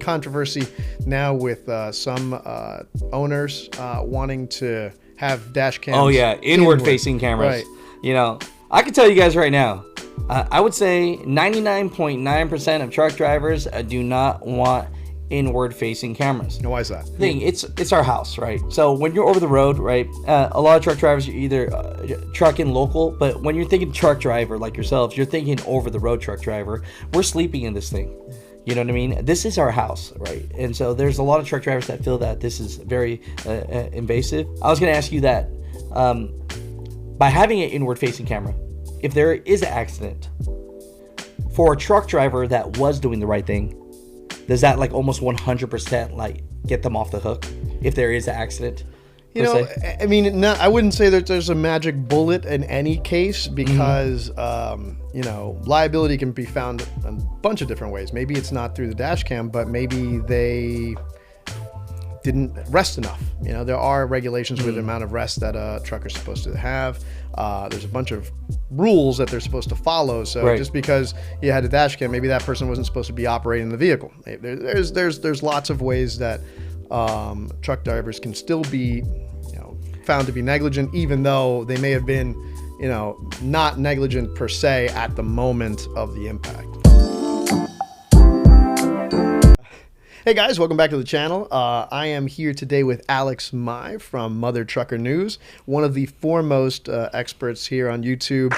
Controversy now with some owners wanting to have dash cams. Oh yeah, inward facing cameras. Right. You know, I can tell you guys right now, I would say 99.9% of truck drivers do not want inward facing cameras. Why is that? It's our house, right? So when you're over the road, right, a lot of truck drivers are either trucking local, but when you're thinking truck driver like yourselves, you're thinking over the road truck driver. We're sleeping in this thing. You know what I mean? This is our house, right? And so there's a lot of truck drivers that feel that this is very invasive. I was going to ask you that by having an inward facing camera, if there is an accident for a truck driver that was doing the right thing, does that like almost 100% like get them off the hook if there is an accident? You know, I mean, I wouldn't say that there's a magic bullet in any case because, you know, liability can be found a bunch of different ways. Maybe it's not through the dash cam, but maybe they didn't rest enough. You know, there are regulations with the amount of rest that a trucker's supposed to have. There's a bunch of rules that they're supposed to follow. So just because you had a dash cam, maybe that person wasn't supposed to be operating the vehicle. There's lots of ways that truck drivers can still be, you know, found to be negligent, even though they may have been, you know, not negligent per se at the moment of the impact. Hey guys, welcome back to the channel. I am here today with Alex Mai from Mutha Truckers, one of the foremost experts here on YouTube,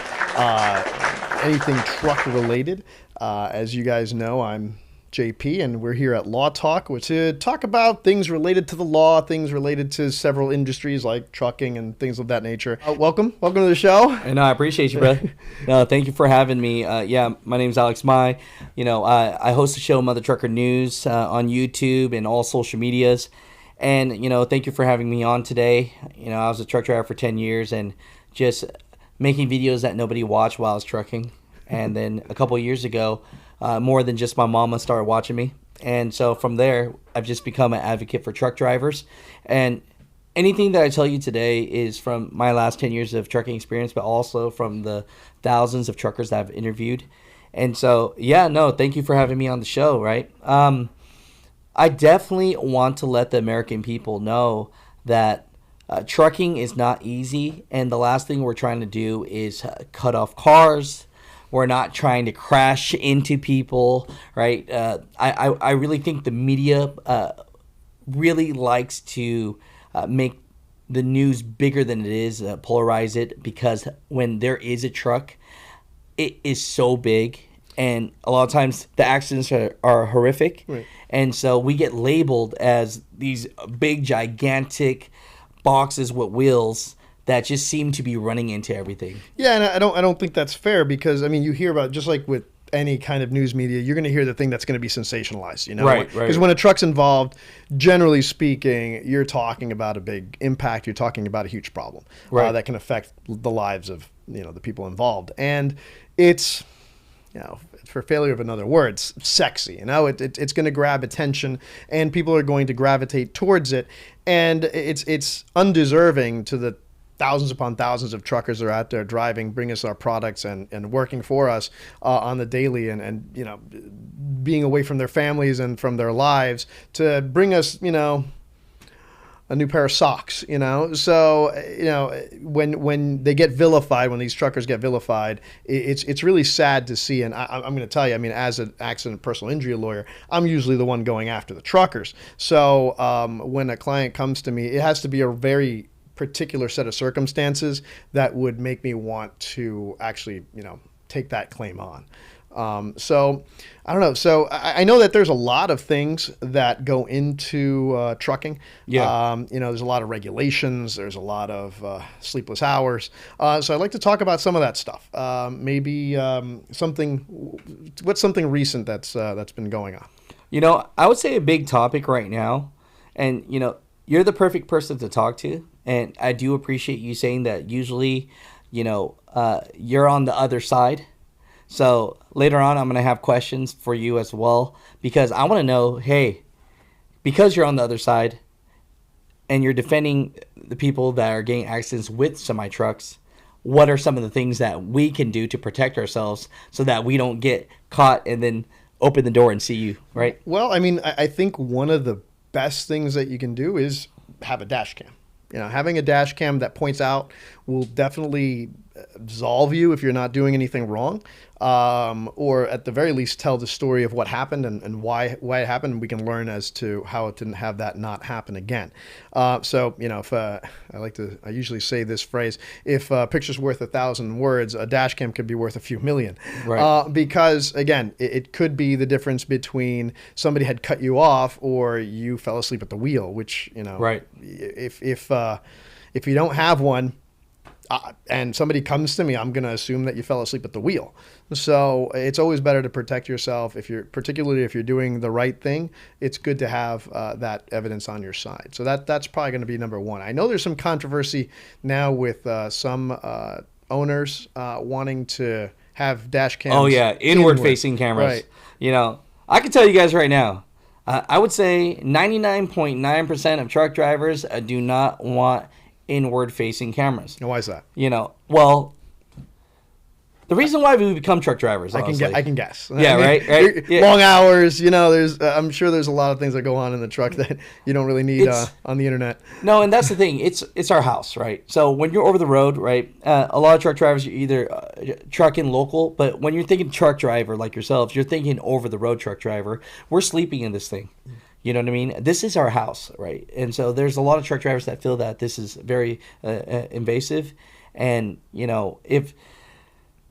anything truck related. As you guys know, I'm JP, and we're here at Law Talk, which to talk about things related to the law, things related to several industries like trucking and things of that nature. Welcome to the show. And I appreciate you, brother. No, thank you for having me. Yeah, my name's Alex Mai. You know, I host the show Mutha Trucker News on YouTube and all social medias. And, you know, thank you for having me on today. You know, I was a truck driver for 10 years and just making videos that nobody watched while I was trucking. And then a couple of years ago, more than just my mama started watching me. And so from there, I've just become an advocate for truck drivers. And anything that I tell you today is from my last 10 years of trucking experience, but also from the thousands of truckers that I've interviewed. And so, yeah, no, thank you for having me on the show, right? I definitely want to let the American people know that trucking is not easy. And the last thing we're trying to do is cut off cars. We're not trying to crash into people, right? I really think the media really likes to make the news bigger than it is, polarize it, because when there is a truck, it is so big. And a lot of times the accidents are horrific. Right. And so we get labeled as these big, gigantic boxes with wheels that just seem to be running into everything. Yeah, and I don't think that's fair because, I mean, you hear about, just like with any kind of news media, you're going to hear the thing that's going to be sensationalized, you know? Right. Because when a truck's involved, generally speaking, you're talking about a big impact. You're talking about a huge problem that can affect the lives of, you know, the people involved. And it's, you know, for failure of another word, it's sexy. You know, it's going to grab attention, and people are going to gravitate towards it. And it's undeserving to the thousands upon thousands of truckers that are out there driving, bring us our products and working for us on the daily and, you know, being away from their families and from their lives to bring us, you know, a new pair of socks, you know? So, you know, when they get vilified, when these truckers get vilified, it's really sad to see. And I'm going to tell you, I mean, as an accident personal injury lawyer, I'm usually the one going after the truckers. So when a client comes to me, it has to be a very particular set of circumstances that would make me want to actually, you know, take that claim on. So I don't know. So I know that there's a lot of things that go into trucking. Yeah. You know, there's a lot of regulations. There's a lot of sleepless hours. So I'd like to talk about some of that stuff. Maybe what's something recent that's been going on? You know, I would say a big topic right now, and, you know, you're the perfect person to talk to. And I do appreciate you saying that. Usually, you know, you're on the other side. So later on, I'm going to have questions for you as well, because I want to know, hey, because you're on the other side and you're defending the people that are getting accidents with semi-trucks, what are some of the things that we can do to protect ourselves so that we don't get caught and then open the door and see you, right? Well, I mean, I think one of the best things that you can do is have a dash cam. Having a dash cam that points out will definitely absolve you if you're not doing anything wrong, or at the very least tell the story of what happened and why it happened. We can learn as to how it didn't have that not happen again. So if I usually say this phrase: if a picture's worth 1,000 words, a dash cam could be worth a few million. Right. Because again, it could be the difference between somebody had cut you off or you fell asleep at the wheel. Which Right. If you don't have one, and somebody comes to me, I'm going to assume that you fell asleep at the wheel. So it's always better to protect yourself. Particularly if you're doing the right thing, it's good to have that evidence on your side. So that's probably going to be number one. I know there's some controversy now with some owners wanting to have dash cams. Oh yeah, inward facing cameras. Right. I can tell you guys right now, I would say 99.9% of truck drivers do not want inward facing cameras. And why is that? Well, the reason why we become truck drivers, I can guess. Yeah, right. Yeah. Long hours. I'm sure there's a lot of things that go on in the truck that you don't really need on the internet. No, and that's the thing. It's our house, right? So when you're over the road, right? A lot of truck drivers, you're either trucking local, but when you're thinking truck driver like yourselves, you're thinking over the road truck driver. We're sleeping in this thing. You know what I mean? This is our house, right? And so there's a lot of truck drivers that feel that this is very invasive. And,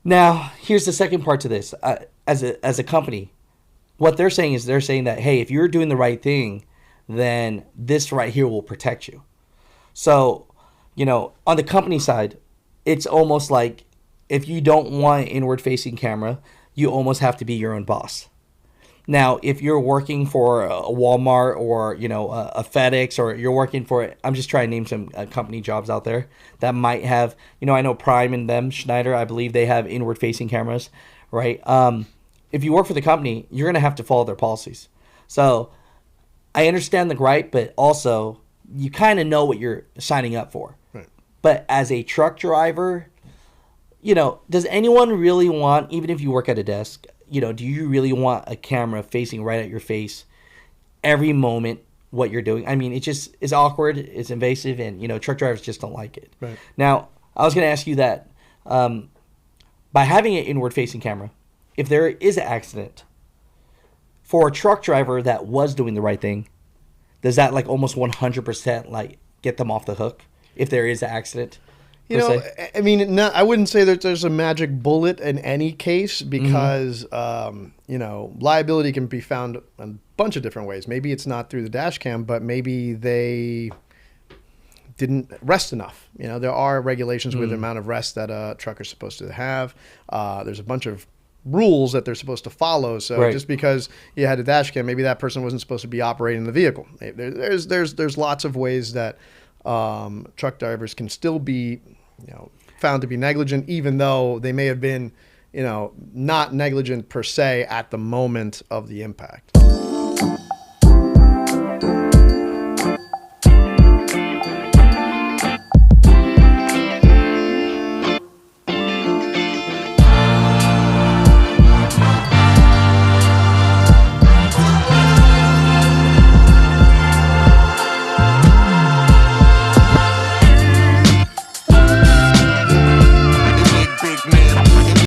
now here's the second part to this. As a company, what they're saying is that, hey, if you're doing the right thing, then this right here will protect you. So, on the company side, it's almost like if you don't want an inward-facing camera, you almost have to be your own boss. Now, if you're working for a Walmart or, a FedEx, or you're working for, I'm just trying to name some company jobs out there that might have, I know Prime and them, Schneider, I believe they have inward facing cameras, right? If you work for the company, you're going to have to follow their policies. So I understand the gripe, but also you kind of know what you're signing up for. Right. But as a truck driver, does anyone really want, even if you work at a desk, do you really want a camera facing right at your face every moment what you're doing? I mean, it's awkward, it's invasive, and, truck drivers just don't like it. Right. Now, I was going to ask you that by having an inward-facing camera, if there is an accident, for a truck driver that was doing the right thing, does that, almost 100%, get them off the hook if there is an accident? I mean, I wouldn't say that there's a magic bullet in any case because, liability can be found a bunch of different ways. Maybe it's not through the dash cam, but maybe they didn't rest enough. There are regulations with the amount of rest that a trucker's supposed to have. There's a bunch of rules that they're supposed to follow. So just because you had a dash cam, maybe that person wasn't supposed to be operating the vehicle. There's lots of ways that truck drivers can still be found to be negligent, even though they may have been, not negligent per se at the moment of the impact.